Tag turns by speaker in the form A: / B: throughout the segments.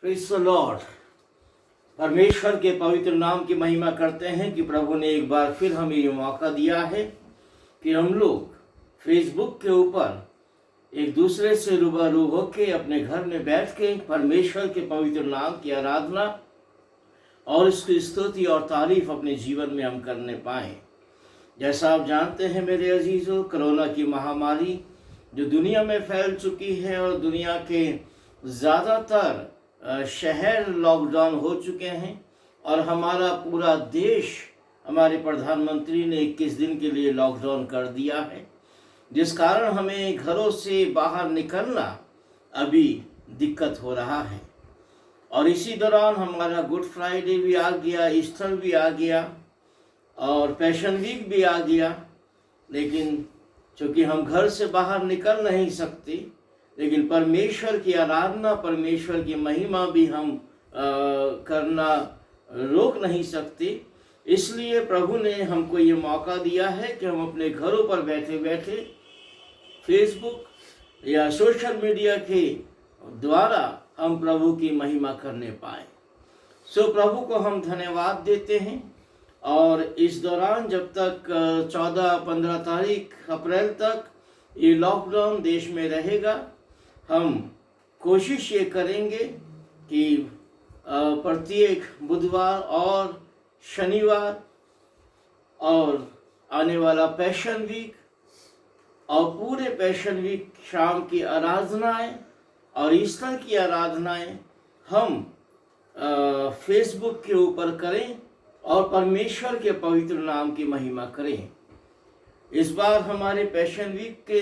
A: Praise the Lord. परमेश्वर के पवित्र नाम की महिमा करते हैं कि प्रभु ने एक बार फिर हमें ये मौका दिया है कि हम लोग फेसबुक के ऊपर एक दूसरे से रूबरू होके अपने घर में बैठ के परमेश्वर के पवित्र नाम की आराधना और उसकी स्तुति और तारीफ अपने जीवन में हम करने पाएँ। जैसा आप जानते हैं मेरे अजीजों, कोरोना की महामारी जो दुनिया में फैल चुकी है और दुनिया के ज़्यादातर शहर लॉकडाउन हो चुके हैं और हमारा पूरा देश, हमारे प्रधानमंत्री ने 21 दिन के लिए लॉकडाउन कर दिया है, जिस कारण हमें घरों से बाहर निकलना अभी दिक्कत हो रहा है। और इसी दौरान हमारा गुड फ्राइडे भी आ गया, ईस्टर भी आ गया और पैशन वीक भी आ गया। लेकिन चूँकि हम घर से बाहर निकल नहीं सकते, लेकिन परमेश्वर की आराधना, परमेश्वर की महिमा भी हम करना रोक नहीं सकते। इसलिए प्रभु ने हमको ये मौका दिया है कि हम अपने घरों पर बैठे बैठे फेसबुक या सोशल मीडिया के द्वारा हम प्रभु की महिमा करने पाए। सो प्रभु को हम धन्यवाद देते हैं। और इस दौरान जब तक 14-15 तारीख अप्रैल तक ये लॉकडाउन देश में रहेगा, हम कोशिश ये करेंगे कि प्रत्येक बुधवार और शनिवार और आने वाला पैशन वीक और पूरे पैशन वीक शाम की आराधनाएं और ईस्टर की आराधनाएं हम फेसबुक के ऊपर करें और परमेश्वर के पवित्र नाम की महिमा करें। इस बार हमारे पैशन वीक के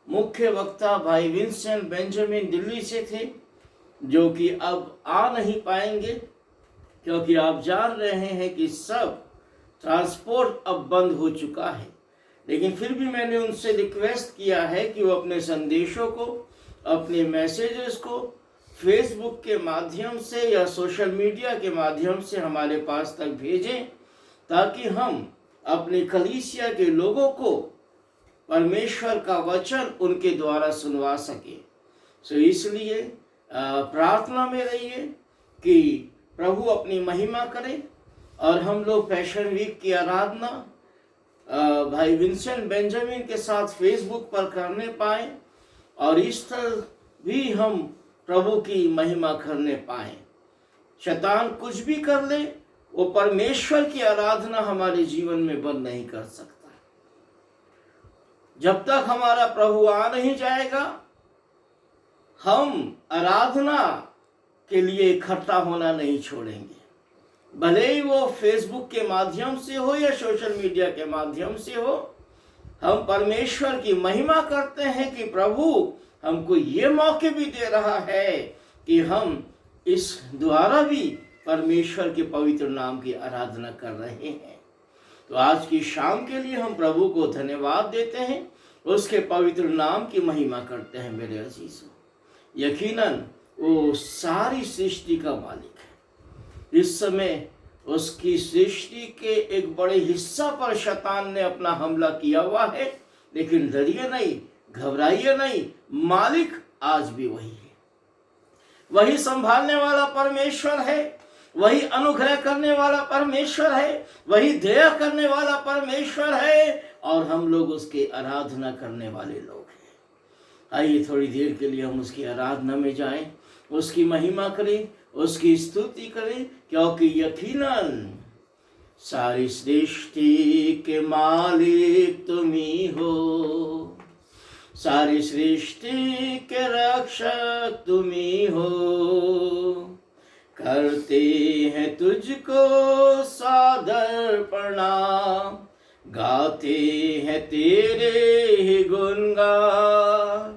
A: मुख्य वक्ता भाई विंसेंट बेंजामिन दिल्ली से थे, जो कि अब आ नहीं पाएंगे क्योंकि आप जान रहे हैं कि सब ट्रांसपोर्ट अब बंद हो चुका है। लेकिन फिर भी मैंने उनसे रिक्वेस्ट किया है कि वो अपने संदेशों को, अपने मैसेजेस को फेसबुक के माध्यम से या सोशल मीडिया के माध्यम से हमारे पास तक भेजें, ताकि हम अपने कलीसिया के लोगों को परमेश्वर का वचन उनके द्वारा सुनवा सके। सो इसलिए प्रार्थना में रहिए कि प्रभु अपनी महिमा करे और हम लोग पैशन वीक की आराधना भाई विंसेंट बेंजामिन के साथ फेसबुक पर करने पाए और ईस्टर भी हम प्रभु की महिमा करने पाए। शैतान कुछ भी कर ले, वो परमेश्वर की आराधना हमारे जीवन में बंद नहीं कर सकता। जब तक हमारा प्रभु आ नहीं जाएगा, हम आराधना के लिए इकट्ठा होना नहीं छोड़ेंगे। भले ही वो फेसबुक के माध्यम से हो या सोशल मीडिया के माध्यम से हो, हम परमेश्वर की महिमा करते हैं कि प्रभु हमको ये मौके भी दे रहा है कि हम इस द्वारा भी परमेश्वर के पवित्र नाम की आराधना कर रहे हैं। तो आज की शाम के लिए हम प्रभु को धन्यवाद देते हैं, उसके पवित्र नाम की महिमा करते हैं। मेरे अजीजों, यकीनन वो सारी सृष्टि का मालिक है। इस समय उसकी सृष्टि के एक बड़े हिस्सा पर शैतान ने अपना हमला किया हुआ है, लेकिन डरिए नहीं, घबराइए नहीं, मालिक आज भी वही है। वही संभालने वाला परमेश्वर है, वही अनुग्रह करने वाला परमेश्वर है, वही दया करने वाला परमेश्वर है और हम लोग उसके आराधना करने वाले लोग हैं। आइए थोड़ी देर के लिए हम उसकी आराधना में जाएं, उसकी महिमा करें, उसकी स्तुति करें, क्योंकि यकीनन सारी सृष्टि के मालिक तुम ही हो, सारी सृष्टि के रक्षक तुम ही हो। करते हैं तुझको सादर प्रणाम, गाते हैं तेरे ही गुणगान।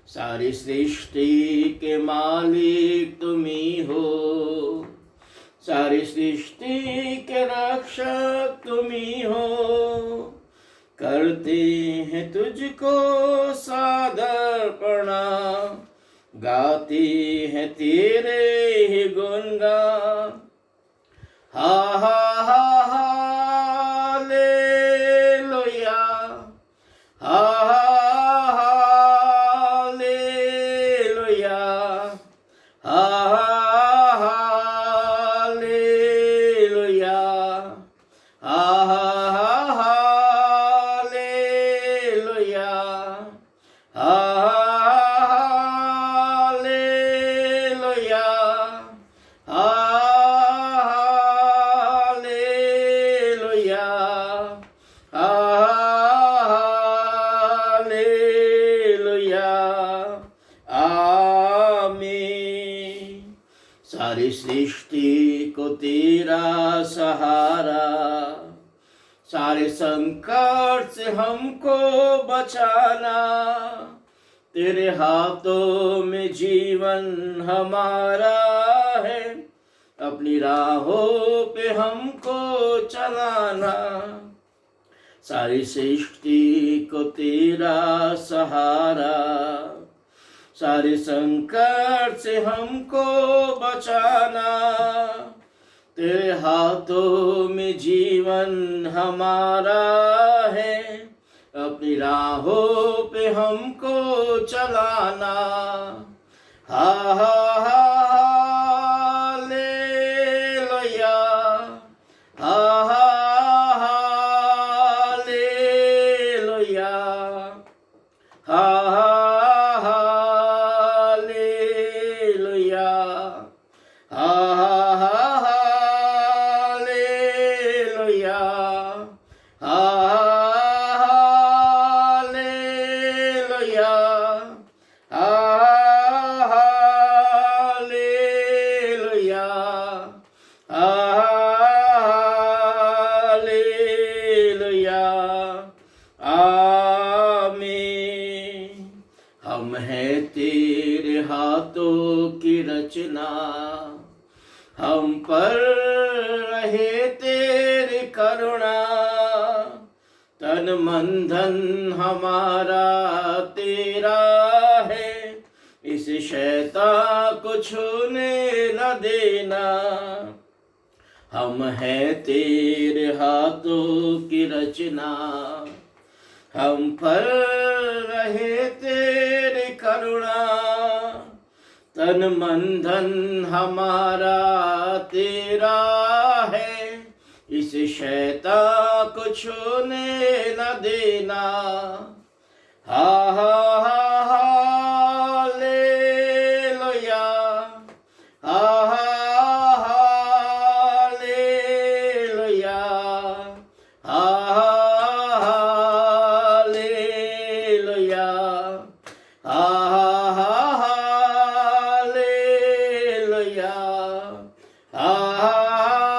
A: सारी सृष्टि के मालिक तुम ही हो, सारी सृष्टि के रक्षक तुम ही हो। करते हैं तुझको सादर प्रणाम, गाते हैं तेरे ही गुणगान। हा हा हा हालेलुया, हा हालेलुया, हा हालेलुया, हालेलुया, हालेलुया, आमीन। सारी सृष्टि को तेरा सहारा, सारे संकट से हमको बचाना, तेरे हाथों में जीवन हमारा है, अपनी राहों पे हमको चलाना। सारी सृष्टि को तेरा सहारा, सारे संकट से हमको बचाना, तेरे हाथों में जीवन हमारा है, अपनी राहों पे हमको चलाना। Hallelujah, hallelujah, hallelujah, hallelujah, hallelujah, hallelujah, hallelujah, आमीन। हम हैं तेरे हाथों की रचना, हम पर रहे तेरी करुणा, तन मन धन हमारा तेरा है, इस शैतान को छूने न देना। हम हैं तेरे हाथों की रचना, हम पर रहे तेरी करुणा, तन मन धन हमारा तेरा है, इस शैतान को छूने न देना। Hallelujah, hallelujah, hallelujah, hallelujah, hallelujah,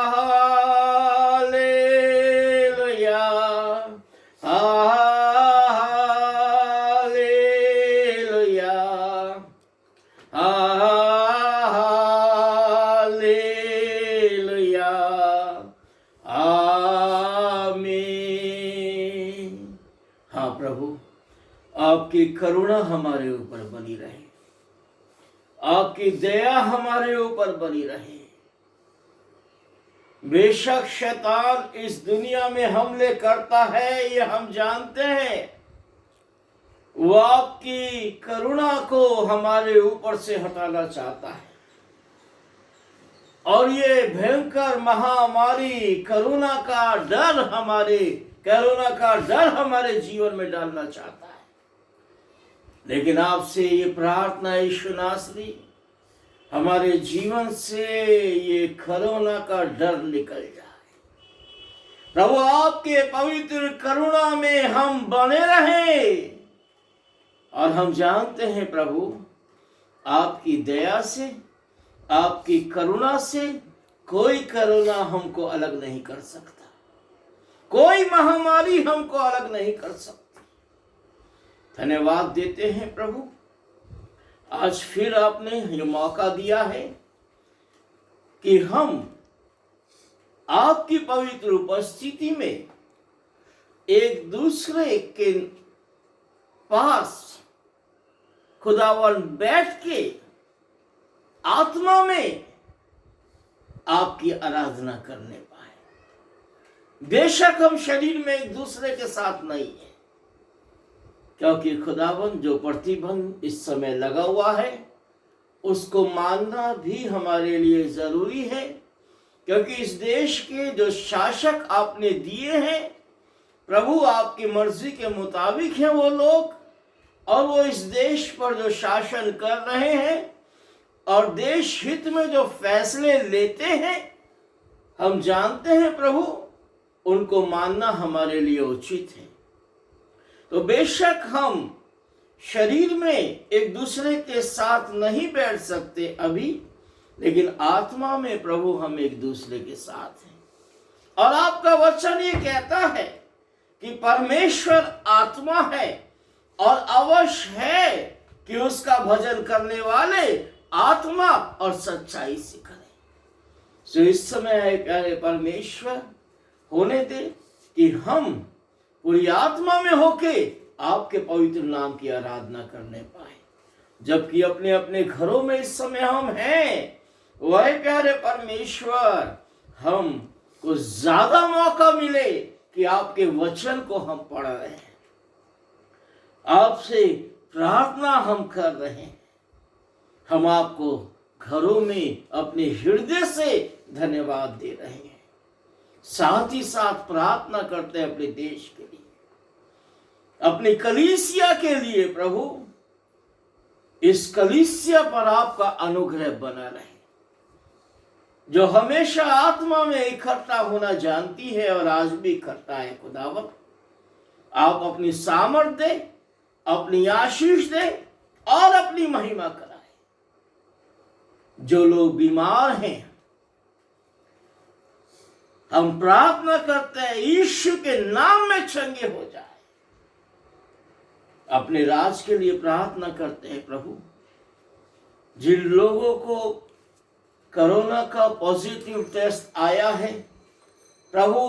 A: hallelujah, hallelujah, आमीन। हाँ प्रभु, आपकी करुणा हमारे ऊपर बनी रहे, आपकी दया हमारे ऊपर बनी रहे। बेशक शैतान इस दुनिया में हमले करता है, ये हम जानते हैं, वो आपकी करुणा को हमारे ऊपर से हटाना चाहता है, और ये भयंकर महामारी कोरोना का डर हमारे जीवन में डालना चाहता है। लेकिन आपसे ये प्रार्थना यीशु नासरी, हमारे जीवन से ये कोरोना का डर निकल जाए। प्रभु, आपके पवित्र करुणा में हम बने रहें, और हम जानते हैं प्रभु, आपकी दया से, आपकी करुणा से कोई करुणा हमको अलग नहीं कर सकता, कोई महामारी हमको अलग नहीं कर सकती। धन्यवाद देते हैं प्रभु, आज फिर आपने ये मौका दिया है कि हम आपकी पवित्र उपस्थिति में एक दूसरे के पास खुदावन बैठ के आत्मा में आपकी आराधना करने पाए। बेशक हम शरीर में एक दूसरे के साथ नहीं है, क्योंकि खुदावन जो प्रतिबंध इस समय लगा हुआ है उसको मानना भी हमारे लिए जरूरी है, क्योंकि इस देश के जो शासक आपने दिए हैं प्रभु आपकी मर्जी के मुताबिक हैं वो लोग, और वो इस देश पर जो शासन कर रहे हैं और देश हित में जो फैसले लेते हैं, हम जानते हैं प्रभु उनको मानना हमारे लिए उचित है। तो बेशक हम शरीर में एक दूसरे के साथ नहीं बैठ सकते अभी, लेकिन आत्मा में प्रभु हम एक दूसरे के साथ हैं। और आपका वचन ये कहता है कि परमेश्वर आत्मा है और अवश्य है कि उसका भजन करने वाले आत्मा और सच्चाई से करें। सो इस समय है प्यारे परमेश्वर, होने दे कि हम पूरी आत्मा में होके आपके पवित्र नाम की आराधना करने पाए, जबकि अपने अपने घरों में इस समय हम हैं। वह प्यारे परमेश्वर, हम को ज्यादा मौका मिले कि आपके वचन को हम पढ़ रहे हैं, आपसे प्रार्थना हम कर रहे हैं। हम आपको घरों में अपने हृदय से धन्यवाद दे रहे हैं, साथ ही साथ प्रार्थना करते हैं अपने देश के लिए, अपनी कलीसिया के लिए। प्रभु इस कलीसिया पर आपका अनुग्रह बना रहे, जो हमेशा आत्मा में इकट्ठा होना जानती है और आज भी इकट्ठा है। खुदावंद, आप अपनी सामर्थ दे, अपनी आशीष दे और अपनी महिमा कराए। जो लोग बीमार हैं, हम प्रार्थना करते हैं यीशु के नाम में चंगे हो जाए। अपने राज के लिए प्रार्थना करते हैं प्रभु, जिन लोगों को कोरोना का पॉजिटिव टेस्ट आया है, प्रभु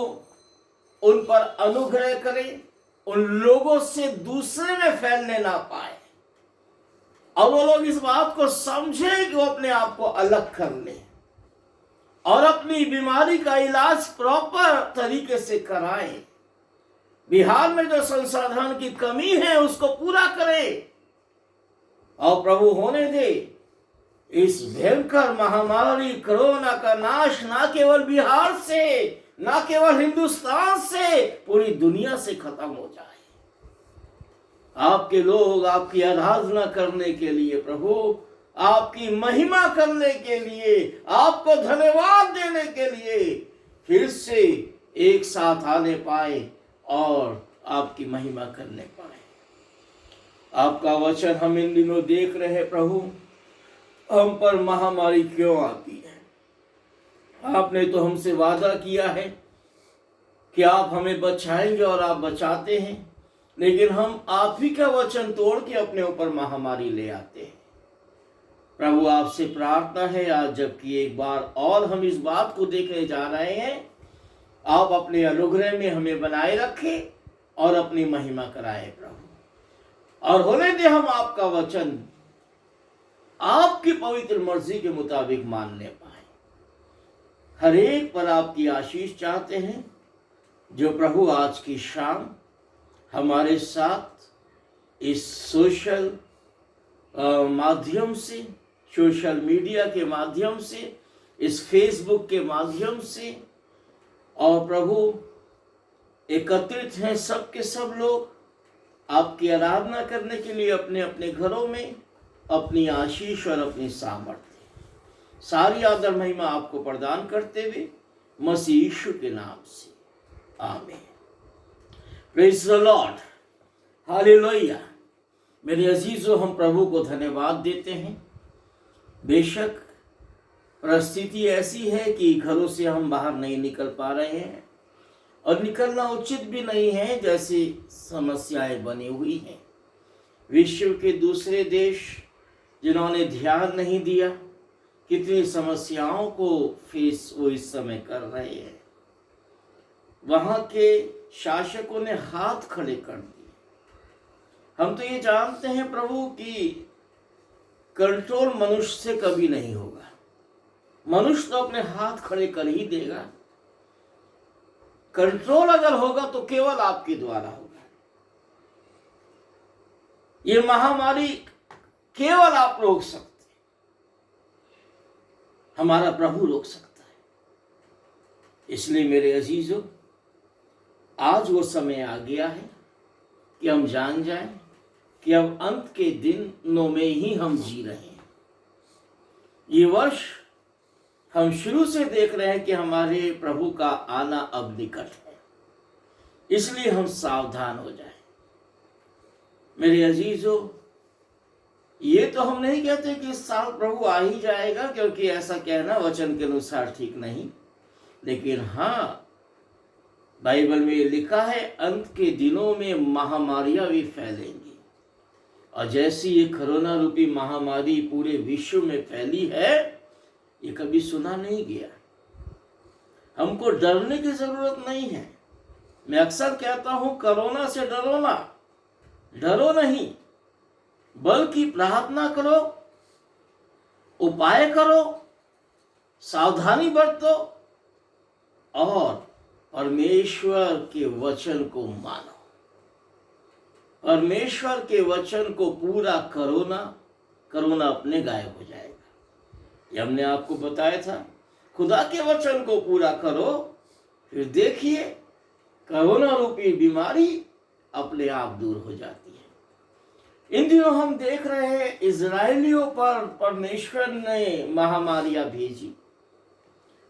A: उन पर अनुग्रह करें, उन लोगों से दूसरे में फैलने ना पाए, और वो लोग इस बात को समझें कि वो अपने आप को अलग कर ले और अपनी बीमारी का इलाज प्रॉपर तरीके से कराएं। बिहार में जो संसाधन की कमी है उसको पूरा करें, और प्रभु होने दे इस भयंकर महामारी कोरोना का नाश ना केवल बिहार से, ना केवल हिंदुस्तान से, पूरी दुनिया से खत्म हो जाए। आपके लोग आपकी आराधना करने के लिए प्रभु, आपकी महिमा करने के लिए, आपको धन्यवाद देने के लिए फिर से एक साथ आने पाए और आपकी महिमा करने पाए। आपका वचन हम इन दिनों देख रहे हैं प्रभु, हम पर महामारी क्यों आती है। आपने तो हमसे वादा किया है कि आप हमें बचाएंगे और आप बचाते हैं, लेकिन हम आप ही का वचन तोड़ के अपने ऊपर महामारी ले आते हैं। प्रभु आपसे प्रार्थना है आज, जबकि एक बार और हम इस बात को देखने जा रहे हैं, आप अपने अनुग्रह में हमें बनाए रखें और अपनी महिमा कराए प्रभु। और होने दे हम आपका वचन आपकी पवित्र मर्जी के मुताबिक मानने पाए। हर एक पर आपकी आशीष चाहते हैं, जो प्रभु आज की शाम हमारे साथ इस सोशल माध्यम से, सोशल मीडिया के माध्यम से, इस फेसबुक के माध्यम से, और प्रभु एकत्रित हैं सब के सब लोग आपकी आराधना करने के लिए अपने अपने घरों में, अपनी आशीष और अपनी सामर्थ्य, सारी आदर महिमा आपको प्रदान करते हुए मसीह यीशु के नाम से, आमीन। Praise the Lord, hallelujah. मेरे अजीजों, हम प्रभु को धन्यवाद देते हैं। बेशक परिस्थिति ऐसी है कि घरों से हम बाहर नहीं निकल पा रहे हैं, और निकलना उचित भी नहीं है, जैसी समस्याएं बनी हुई हैं। विश्व के दूसरे देश जिन्होंने ध्यान नहीं दिया, कितनी समस्याओं को फेस वो इस समय कर रहे हैं। वहाँ के शासकों ने हाथ खड़े कर दिए। हम तो ये जानते हैं प्रभु कि कंट्रोल मनुष्य से कभी नहीं होगा, मनुष्य तो अपने हाथ खड़े कर ही देगा। कंट्रोल अगर होगा तो केवल आपके द्वारा होगा। ये महामारी केवल आप रोक सकते हैं, हमारा प्रभु रोक सकता है। इसलिए मेरे अजीजों, आज वो समय आ गया है कि हम जान जाएं कि अब अंत के दिनों में ही हम जी रहे हैं। ये वर्ष हम शुरू से देख रहे हैं कि हमारे प्रभु का आना अब निकट है, इसलिए हम सावधान हो जाएं। मेरे अजीजों, ये तो हम नहीं कहते कि इस साल प्रभु आ ही जाएगा, क्योंकि ऐसा कहना वचन के अनुसार ठीक नहीं। लेकिन हाँ, बाइबल में लिखा है अंत के दिनों में महामारियां भी फैलेंगी, और जैसी ये कोरोना रूपी महामारी पूरे विश्व में फैली है, ये कभी सुना नहीं गया। हमको डरने की जरूरत नहीं है। मैं अक्सर कहता हूं, कोरोना से डरो नहीं, बल्कि प्रार्थना करो, उपाय करो, सावधानी बरतो और परमेश्वर के वचन को मानो। परमेश्वर के वचन को पूरा करोना अपने गायब हो जाएगा। ये हमने आपको बताया था, खुदा के वचन को पूरा करो, फिर देखिए कोरोना रूपी बीमारी अपने आप दूर हो जाती है। इन दिनों हम देख रहे हैं इजरायलियों पर परमेश्वर ने महामारियां भेजी।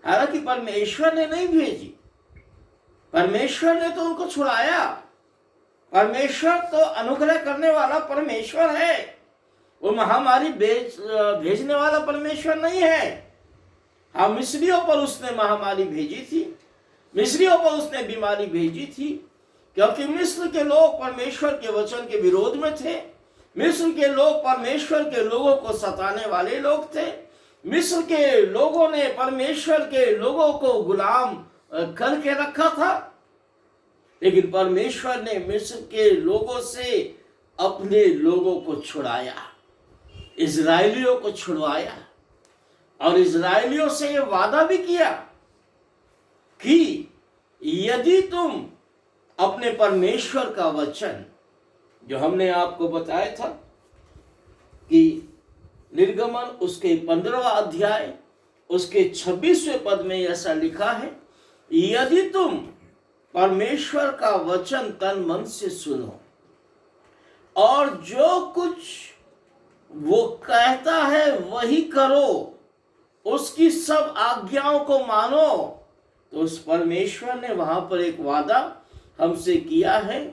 A: हालांकि परमेश्वर ने नहीं भेजी, परमेश्वर ने तो उनको छुड़ाया। परमेश्वर तो अनुग्रह करने वाला परमेश्वर है, वो महामारी भेजने वाला परमेश्वर नहीं है। हाँ, मिस्रियों पर उसने महामारी भेजी थी, मिस्रियों पर उसने बीमारी भेजी थी, क्योंकि मिस्र के लोग परमेश्वर के वचन के विरोध में थे। मिस्र के लोग परमेश्वर के लोगों को सताने वाले लोग थे। मिस्र के लोगों ने परमेश्वर के लोगों को गुलाम करके रखा था। लेकिन परमेश्वर ने मिस्र के लोगों से अपने लोगों को छुड़ाया, इजरायलियों को छुड़वाया, और इजरायलियों से ये वादा भी किया कि यदि तुम अपने परमेश्वर का वचन, जो हमने आपको बताया था कि निर्गमन उसके 15वां अध्याय उसके 26वें पद में ऐसा लिखा है, यदि तुम परमेश्वर का वचन तन मन से सुनो और जो कुछ वो कहता है वही करो, उसकी सब आज्ञाओं को मानो, तो उस परमेश्वर ने वहां पर एक वादा हमसे किया है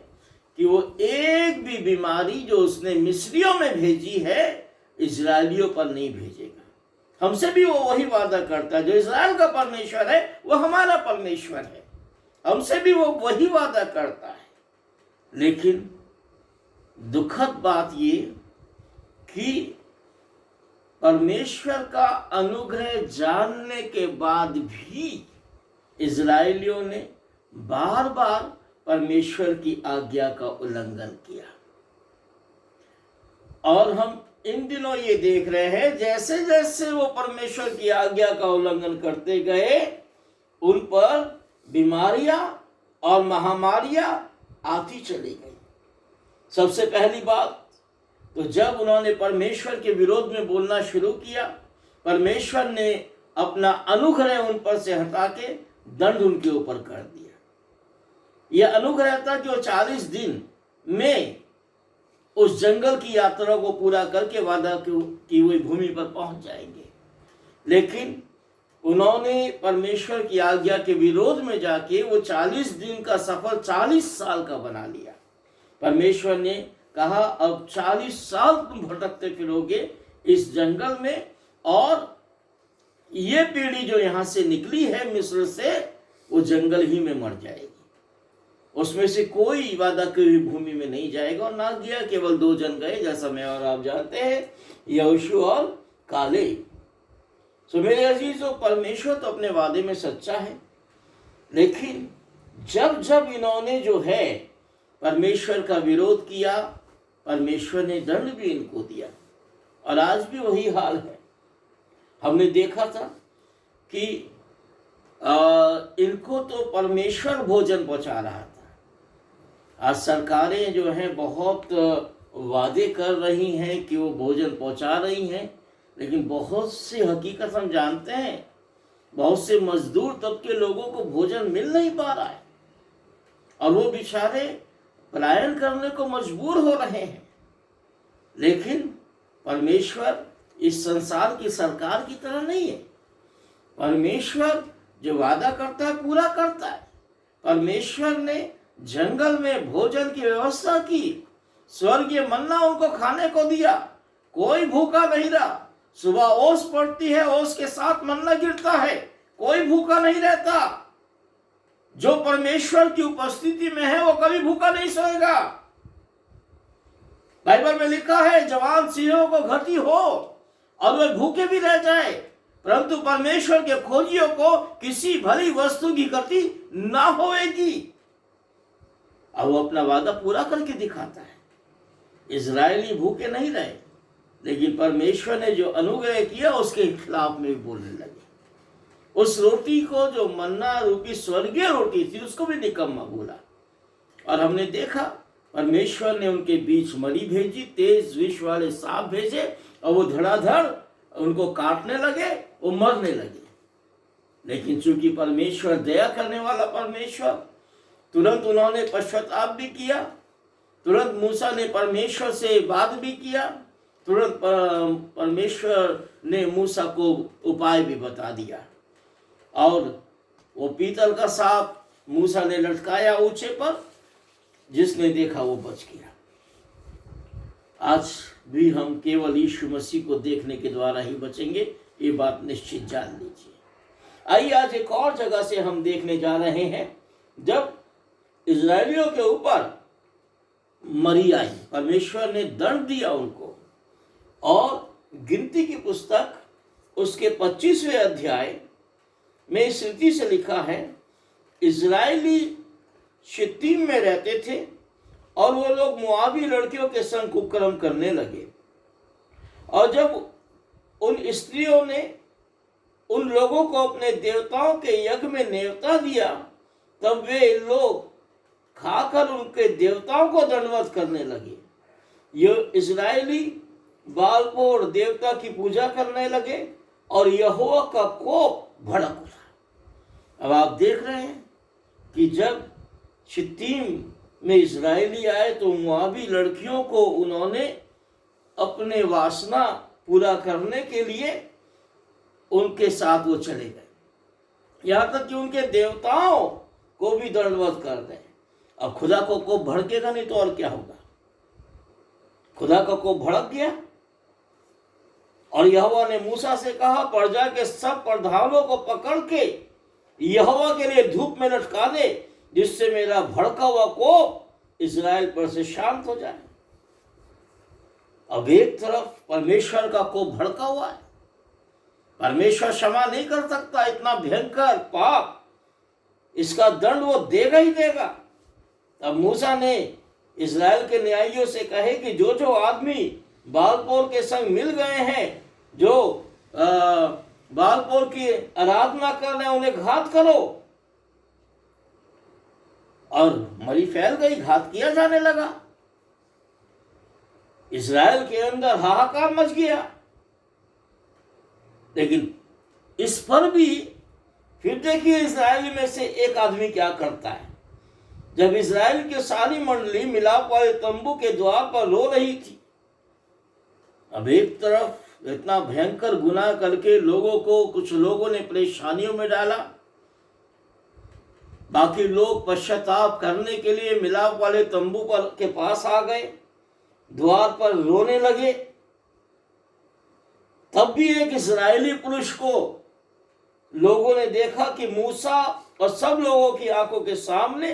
A: कि वो एक भी बीमारी जो उसने मिस्रियों में भेजी है इजरायलियों पर नहीं भेजेगा। हमसे भी वो वही वादा करता है। जो इजराइल का परमेश्वर है वो हमारा परमेश्वर है, हमसे भी वो वही वादा करता है। लेकिन दुखद बात ये कि परमेश्वर का अनुग्रह जानने के बाद भी इजरायलियों ने बार बार परमेश्वर की आज्ञा का उल्लंघन किया। और हम इन दिनों ये देख रहे हैं, जैसे जैसे वो परमेश्वर की आज्ञा का उल्लंघन करते गए, उन पर बीमारियां और महामारियां आती चली गई। सबसे पहली बात तो जब उन्होंने परमेश्वर के विरोध में बोलना शुरू किया, परमेश्वर ने अपना अनुग्रह उन पर से हटा के दंड उनके ऊपर कर दिया। यह अनुग्रह था कि वो 40 दिन में उस जंगल की यात्रा को पूरा करके वादा की हुई भूमि पर पहुंच जाएंगे। लेकिन उन्होंने परमेश्वर की आज्ञा के विरोध में जाके वो 40 दिन का सफर 40 साल का बना लिया। परमेश्वर ने कहा, अब 40 साल तुम भटकते फिरोगे इस जंगल में, और ये पीढ़ी जो यहां से निकली है मिस्र से, वो जंगल ही में मर जाएगी। उसमें से कोई वादा की हुई भूमि में नहीं जाएगा। और ना गया, केवल 2 जन गए, जैसा मैं और आप जानते हैं, यहोशू और काले। सो मेरे अजीजों, परमेश्वर तो अपने वादे में सच्चा है, लेकिन जब जब इन्होंने जो है परमेश्वर का विरोध किया, परमेश्वर ने दंड भी इनको दिया। और आज भी वही हाल है। हमने देखा था कि इनको तो परमेश्वर भोजन पहुंचा रहा था। आज सरकारें जो हैं बहुत वादे कर रही हैं कि वो भोजन पहुंचा रही हैं, लेकिन बहुत सी हकीकत हम जानते हैं, बहुत से मजदूर तबके लोगों को भोजन मिल नहीं पा रहा है। और वो बेचारे पलायन करने को मजबूर हो रहे हैं। लेकिन परमेश्वर इस संसार की सरकार की तरह नहीं है। परमेश्वर जो वादा करता है पूरा करता है। परमेश्वर ने जंगल में भोजन की व्यवस्था की, स्वर्गीय मन्ना उनको खाने को दिया, कोई भूखा नहीं रहा। सुबह ओस पड़ती है, ओस के साथ मन्ना गिरता है, कोई भूखा नहीं रहता। जो परमेश्वर की उपस्थिति में है वो कभी भूखा नहीं सोएगा। बाइबल में लिखा है जवान सिंहों को घटी हो और वे भूखे भी रह जाए, परंतु परमेश्वर के खोजियों को किसी भली वस्तु की गति ना होएगी। और वो अपना वादा पूरा करके दिखाता है। इजरायली भूखे नहीं रहे, लेकिन परमेश्वर ने जो अनुग्रह किया उसके खिलाफ में भी बोलने लगे। उस रोटी को जो मन्ना रूपी स्वर्गीय रोटी थी उसको भी निकम्मा बोला। और हमने देखा परमेश्वर ने उनके बीच मरी भेजी, तेज विष वाले सांप भेजे और वो धड़ाधड़ उनको काटने लगे, वो मरने लगे। लेकिन चूंकि परमेश्वर दया करने वाला परमेश्वर, तुरंत उन्होंने पश्चाताप भी किया, तुरंत मूसा ने परमेश्वर से बात भी किया, तुरंत परमेश्वर ने मूसा को उपाय भी बता दिया। और वो पीतल का सांप मूसा ने लटकाया ऊंचे पर, जिसने देखा वो बच गया। आज भी हम केवल यीशु मसीह को देखने के द्वारा ही बचेंगे, ये बात निश्चित जान लीजिए। आइए आज एक और जगह से हम देखने जा रहे हैं। जब इजरायलियों के ऊपर मरी आई, परमेश्वर ने दंड दिया उनको। और गिनती की पुस्तक उसके 25वें अध्याय में इस रीति से लिखा है, इजरायली शित्तीम में रहते थे और वो लोग मुआबी लड़कियों के संग कुकर्म करने लगे। और जब उन स्त्रियों ने उन लोगों को अपने देवताओं के यज्ञ में नेवता दिया, तब वे लोग खाकर उनके देवताओं को दंडवत करने लगे। ये इजरायली बालपोर देवता की पूजा करने लगे और यहोवा का कोप भड़क उठा। अब आप देख रहे हैं कि जब शित्तीम में इजरायली आए तो मुआबी लड़कियों को उन्होंने अपने वासना पूरा करने के लिए उनके साथ वो चले गए, यहाँ तक कि उनके देवताओं को भी दंडवत कर दें। अब खुदा को कोप भड़केगा नहीं तो और क्या होगा। खुदा का कोप भड़क गया और यहोवा ने मूसा से कहा, प्रजा के सब प्रधानों को पकड़ के यहोवा के लिए धूप में लटका दे, जिससे मेरा भड़का हुआ कोप इजराइल पर से शांत हो जाए। अब एक तरफ परमेश्वर का कोप भड़का हुआ है, परमेश्वर क्षमा नहीं कर सकता इतना भयंकर पाप, इसका दंड वो देगा ही देगा। अब मूसा ने इजराइल के न्यायियों से कहे कि जो जो आदमी बालपोर के संग मिल गए हैं, जो बालपोर की आराधना कर रहे हैं, उन्हें घात करो। और मरी फैल गई, घात किया जाने लगा। इजराइल के अंदर हाहाकार मच गया। लेकिन इस पर भी फिर देखिए इजराइल में से एक आदमी क्या करता है। जब इजराइल की सारी मंडली मिलाप वाले तंबू के द्वार पर रो रही थी, अब एक तरफ इतना भयंकर गुनाह करके लोगों को, कुछ लोगों ने परेशानियों में डाला, बाकी लोग पश्चाताप करने के लिए मिलाप वाले तंबू पर के पास आ गए, द्वार पर रोने लगे। तब भी एक इजरायली पुरुष को लोगों ने देखा कि मूसा और सब लोगों की आंखों के सामने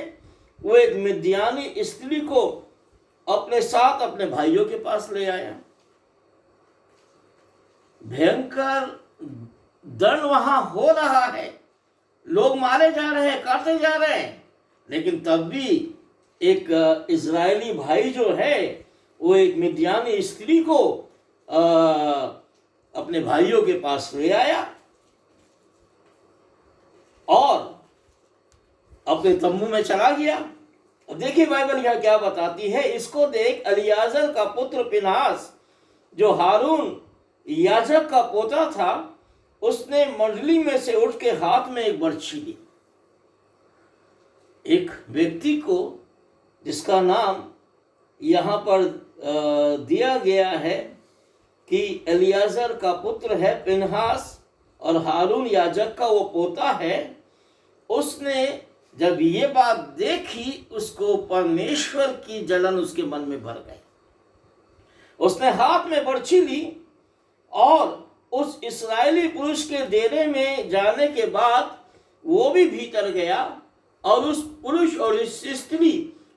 A: वो एक मिद्यानी स्त्री को अपने साथ अपने भाइयों के पास ले आया। भयंकर दंड वहां हो रहा है, लोग मारे जा रहे हैं, काटे जा रहे हैं, लेकिन तब भी एक इजरायली भाई जो है वो एक मिद्यानी स्त्री को अपने भाइयों के पास ले आया और अपने तंबू में चला गया। अब देखिए बाइबल यहाँ क्या बताती है। इसको देख एलियाजर का पुत्र फिनहास, जो हारून याजक का पोता था, उसने मंडली में से उठ के हाथ में एक बर्छी ली। एक व्यक्ति को, जिसका नाम यहाँ पर दिया गया है कि एलियाजर का पुत्र है पिनहास और हारून याजक का वो पोता है, उसने जब ये बात देखी, उसको परमेश्वर की जलन उसके मन में भर गई। उसने हाथ में बर्छी ली और उस इस्राएली पुरुष के डेरे में जाने के बाद वो भी भीतर गया और उस पुरुष और इस स्त्री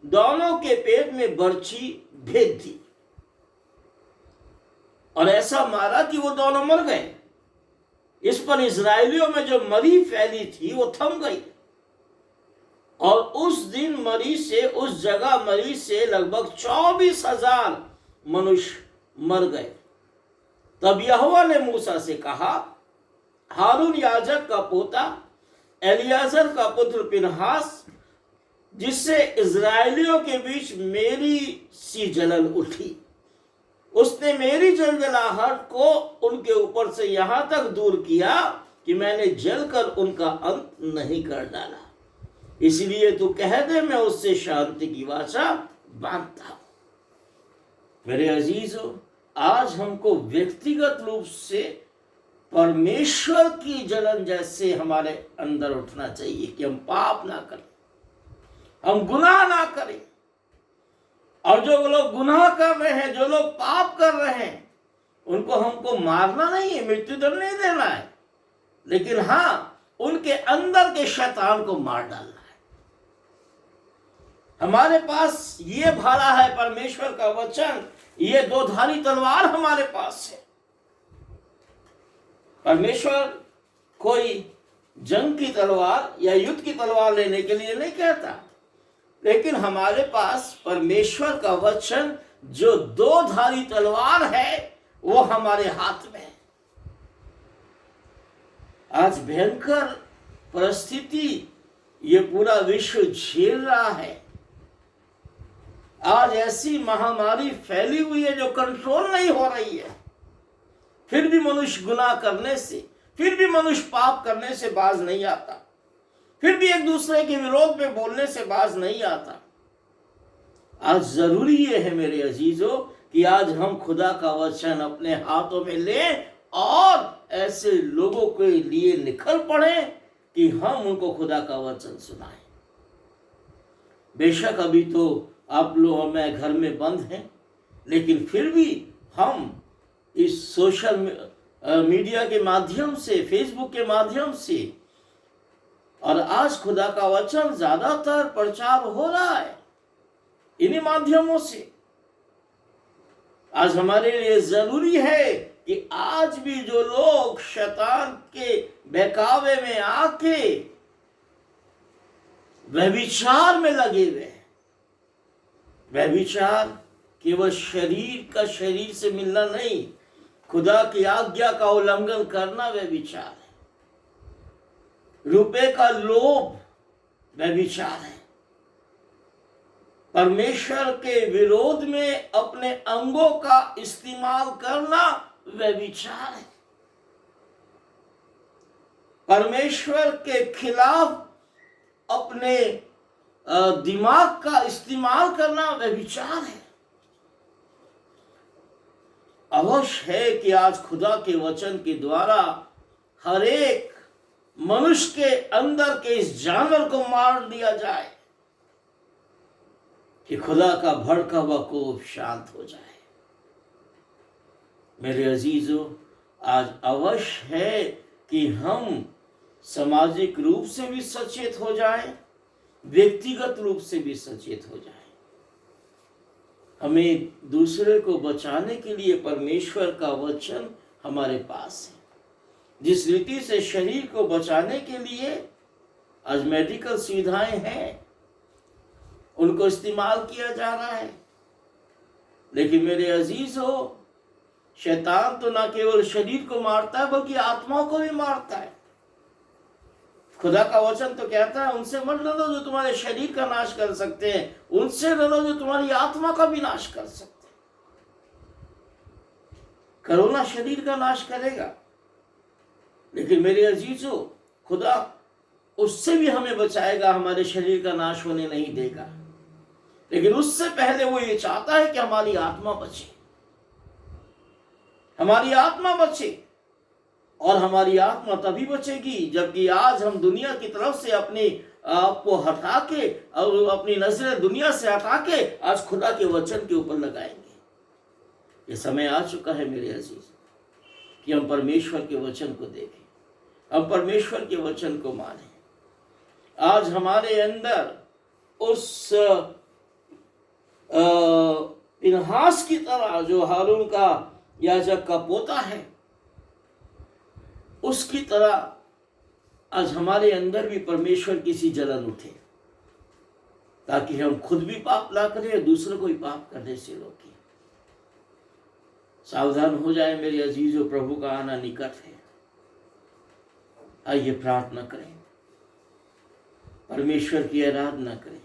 A: दोनों के पेट में बर्छी भेद दी और ऐसा मारा कि वो दोनों मर गए। इस पर इस्राएलियों में जो मरी फैली थी वो थम गई और उस दिन मरी से, उस जगह मरी से लगभग 24,000 मनुष्य मर गए। तब यहोवा ने मूसा से कहा, हारून याजक का पोता एलियाजर का पुत्र पिनहास, जिससे इजराइलियों के बीच मेरी सी जलन उठी, उसने मेरी जलजलाहट को उनके ऊपर से यहां तक दूर किया कि मैंने जलकर उनका अंत नहीं कर डाला। इसलिए तू कह दे, मैं उससे शांति की वाचा बांधता हूं। मेरे अजीजों, आज हमको व्यक्तिगत रूप से परमेश्वर की जलन जैसे हमारे अंदर उठना चाहिए कि हम पाप ना करें, हम गुनाह ना करें। और जो लोग गुनाह कर रहे हैं, जो लोग पाप कर रहे हैं, उनको हमको मारना नहीं है, मृत्युदंड नहीं देना है, लेकिन हाँ, उनके अंदर के शैतान को मार डालना है। हमारे पास ये भाला है परमेश्वर का वचन, ये दो धारी तलवार हमारे पास है। परमेश्वर कोई जंग की तलवार या युद्ध की तलवार लेने के लिए नहीं कहता, लेकिन हमारे पास परमेश्वर का वचन जो दो धारी तलवार है, वो हमारे हाथ में है। आज भयंकर परिस्थिति ये पूरा विश्व झेल रहा है। आज ऐसी महामारी फैली हुई है जो कंट्रोल नहीं हो रही है। फिर भी मनुष्य गुनाह करने से, फिर भी मनुष्य पाप करने से बाज नहीं आता, फिर भी एक दूसरे के विरोध में बोलने से बाज नहीं आता। आज जरूरी ये है मेरे अजीजों कि आज हम खुदा का वचन अपने हाथों में लें और ऐसे लोगों के लिए निकल पड़े कि हम उनको खुदा का वचन सुनाएं। बेशक अभी तो आप लोग और मैं घर में बंद हैं, लेकिन फिर भी हम इस सोशल मीडिया के माध्यम से, फेसबुक के माध्यम से, और आज खुदा का वचन ज्यादातर प्रचार हो रहा है इन्हीं माध्यमों से। आज हमारे लिए जरूरी है कि आज भी जो लोग शैतान के बहकावे में आके व्यभिचार में लगे हुए हैं, व्यभिचार केवल शरीर का शरीर से मिलना नहीं, खुदा की आज्ञा का उल्लंघन करना व्यभिचार है। रुपए का लोभ व्यभिचार है। परमेश्वर के विरोध में अपने अंगों का इस्तेमाल करना व्यभिचार है। परमेश्वर के खिलाफ अपने दिमाग का इस्तेमाल करना व्यभिचार है। अवश्य है कि आज खुदा के वचन के द्वारा हर एक मनुष्य के अंदर के इस जानवर को मार दिया जाए कि खुदा का भड़का हुआ कोप शांत हो जाए। मेरे अजीजों, आज अवश्य है कि हम सामाजिक रूप से भी सचेत हो जाएं, व्यक्तिगत रूप से भी सचेत हो जाएं। हमें दूसरे को बचाने के लिए परमेश्वर का वचन हमारे पास है। जिस रीति से शरीर को बचाने के लिए आज मेडिकल सुविधाएं हैं, उनको इस्तेमाल किया जा रहा है, लेकिन मेरे अजीजों, शैतान तो ना केवल शरीर को मारता है बल्कि आत्माओं को भी मारता है। खुदा का वचन तो कहता है, उनसे मत लड़ो जो तुम्हारे शरीर का नाश कर सकते हैं, उनसे लड़ो जो तुम्हारी आत्मा का भी नाश कर सकते हैं। कोरोना शरीर का नाश करेगा, लेकिन मेरे अजीजों, खुदा उससे भी हमें बचाएगा, हमारे शरीर का नाश होने नहीं देगा। लेकिन उससे पहले वो ये चाहता है कि हमारी आत्मा बचे, हमारी आत्मा बचे। और हमारी आत्मा तभी बचेगी जबकि आज हम दुनिया की तरफ से अपने आप को हटा के और अपनी नजरें दुनिया से हटा के आज खुदा के वचन के ऊपर लगाएंगे। ये समय आ चुका है मेरे अजीज कि हम परमेश्वर के वचन को देखें, हम परमेश्वर के वचन को मानें। आज हमारे अंदर उस फिनहास की तरह जो हारून का याजक का पोता है, उसकी तरह आज हमारे अंदर भी परमेश्वर की सी जलन उठे, ताकि हम खुद भी पाप ना करें और दूसरों को भी पाप करने से रोकें। सावधान हो जाए मेरे अजीजों, प्रभु का आना निकट है। आइए प्रार्थना करें, परमेश्वर की आराधना करें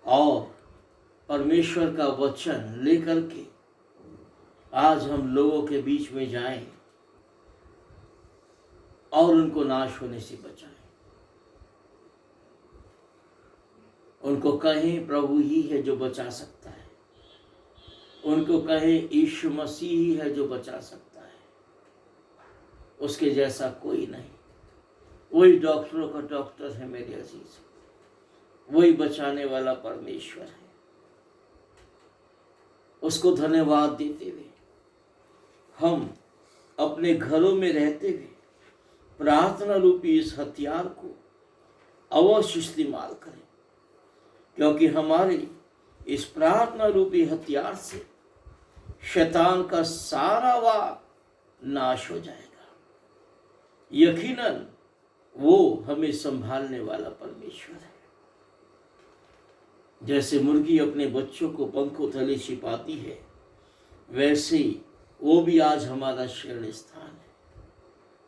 A: और परमेश्वर का वचन लेकर के आज हम लोगों के बीच में जाएं और उनको नाश होने से बचाएं। उनको कहें प्रभु ही है जो बचा सकता है, उनको कहें यीशु मसीह ही है जो बचा सकता है, उसके जैसा कोई नहीं। वही डॉक्टरों का डॉक्टर है मेरे अजीज, वही बचाने वाला परमेश्वर है। उसको धन्यवाद देते हुए हम अपने घरों में रहते हुए प्रार्थना रूपी इस हथियार को अवश्य इस्तेमाल करें, क्योंकि हमारे इस प्रार्थना रूपी हथियार से शैतान का सारा वार नाश हो जाएगा। यकीनन वो हमें संभालने वाला परमेश्वर है। जैसे मुर्गी अपने बच्चों को पंखों तले छिपाती है, वैसे ही वो भी आज हमारा शरण स्थान है।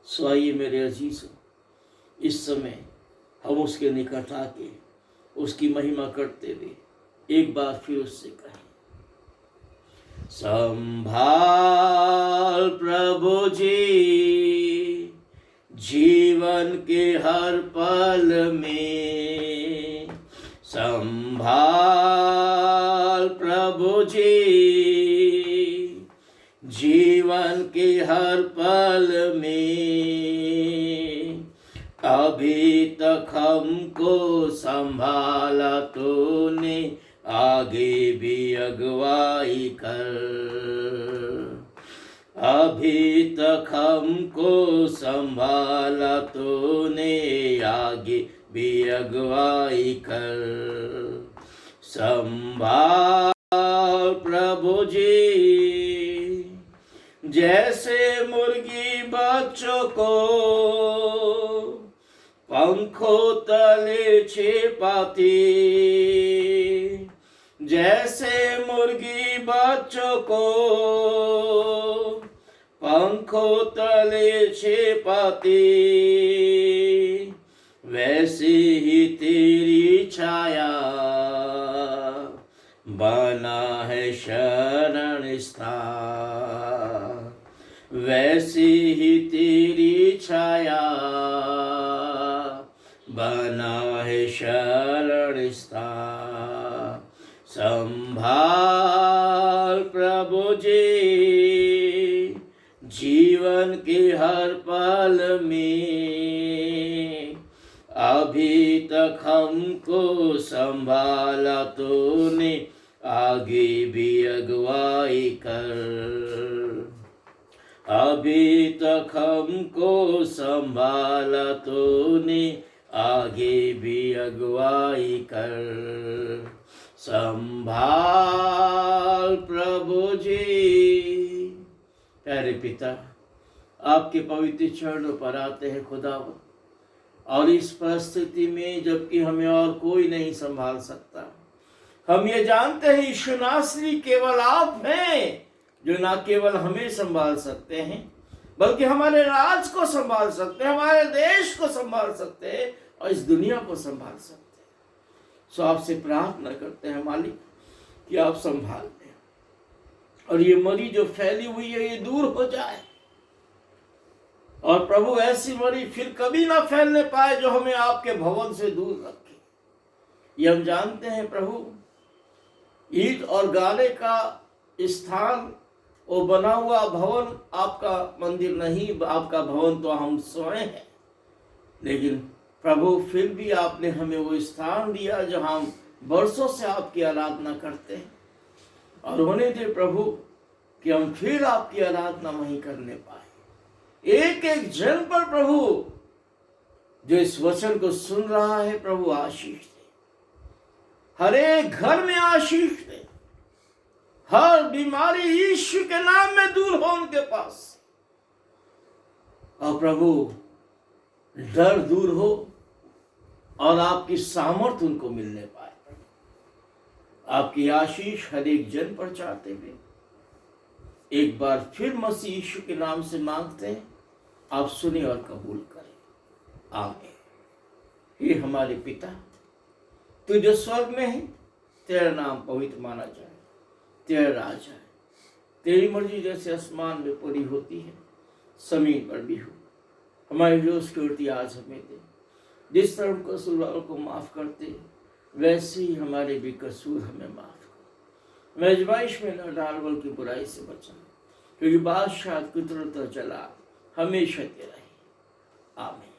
A: सो आइए मेरे अजीजों, इस समय हम उसके निकट आके उसकी महिमा करते हुए एक बार फिर उससे कहें, संभाल प्रभु जी जीवन के हर पल में, संभाल प्रभु जी जीवन के हर पल में। अभी तक हमको संभाला तूने, आगे भी अगुवाई कर। अभी तक हमको संभाला तूने, आगे भी अगुवाई कर। संभाल प्रभु जी जैसे मुर्गी बच्चों को पंखों तले छिपाती, जैसे मुर्गी बच्चों को पंखों तले छिपाती, वैसे ही तेरी छाया बना है शरण स्थान। वैसे ही तेरी छाया बना है शरण स्थान। संभाल प्रभु जी जीवन के हर पल में। अभी तक हमको संभाला तूने, आगे भी अगुवाई कर। अभी तक हमको संभाला तूने, आगे भी अगुवाई कर। संभाल प्रभु जी। प्यारे पिता, आपके पवित्र चरणों पर आते हैं खुदावन, और इस परिस्थिति में जबकि हमें और कोई नहीं संभाल सकता, हम ये जानते हैं यीशु नासरी केवल आप हैं जो ना केवल हमें संभाल सकते हैं बल्कि हमारे राज को संभाल सकते हैं, हमारे देश को संभाल सकते हैं और इस दुनिया को संभाल सकते हैं। सो आपसे प्रार्थना करते हैं मालिक कि आप संभाल लें और ये मरी जो फैली हुई है ये दूर हो जाए और प्रभु ऐसी मरी फिर कभी ना फैलने पाए जो हमें आपके भवन से दूर रखे। ये हम जानते हैं प्रभु, ईंट और गाले का स्थान, वो बना हुआ भवन आपका मंदिर नहीं, आपका भवन तो हम स्वयं हैं। लेकिन प्रभु फिर भी आपने हमें वो स्थान दिया जहां हम वर्षों से आपकी आराधना करते हैं, और होने दे प्रभु कि हम फिर आपकी आराधना वहीं करने पाए। एक एक जन पर प्रभु जो इस वचन को सुन रहा है प्रभु आशीष दे, हर एक घर में आशीष दे, हर बीमारी यीशु के नाम में दूर हो उनके पास, और प्रभु डर दूर हो और आपकी सामर्थ उनको मिलने पाए। आपकी आशीष हर एक जन पर चाहते हुए एक बार फिर मसीह यीशु के नाम से मांगते हैं, आप सुने और कबूल करें। आमीन। हे हमारे पिता, तू जो स्वर्ग में है, तेरा नाम पवित्र माना जाए, तेरा राज है, तेरी मर्जी जैसे आसमान में पूरी होती है जमीन पर भी हो। हमारी रोज की रोटी आज हमें दे, जिस तरह कसूरवारों को माफ करते वैसे ही हमारे भी कसूर हमें माफ कर। मैं आजमाइश में न डाल, बल्कि बुराई से बचा, क्योंकि बादशाह कुदरत और जलाल हमेशा तेरा ही। आमीन।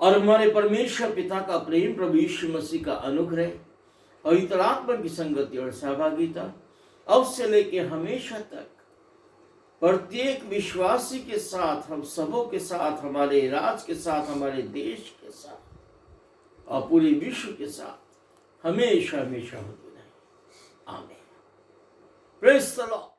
A: और हमारे परमेश्वर पिता का प्रेम, प्रभु यीशु मसीह का अनुग्रह और पवित्र आत्मा की संगति और सहभागिता अब से लेके हमेशा तक प्रत्येक विश्वासी के साथ, हम सबों के साथ, हमारे राज्य के साथ, हमारे देश के साथ और पूरे विश्व के साथ हमेशा हमेशा होती रहे। आमीन। Praise the Lord.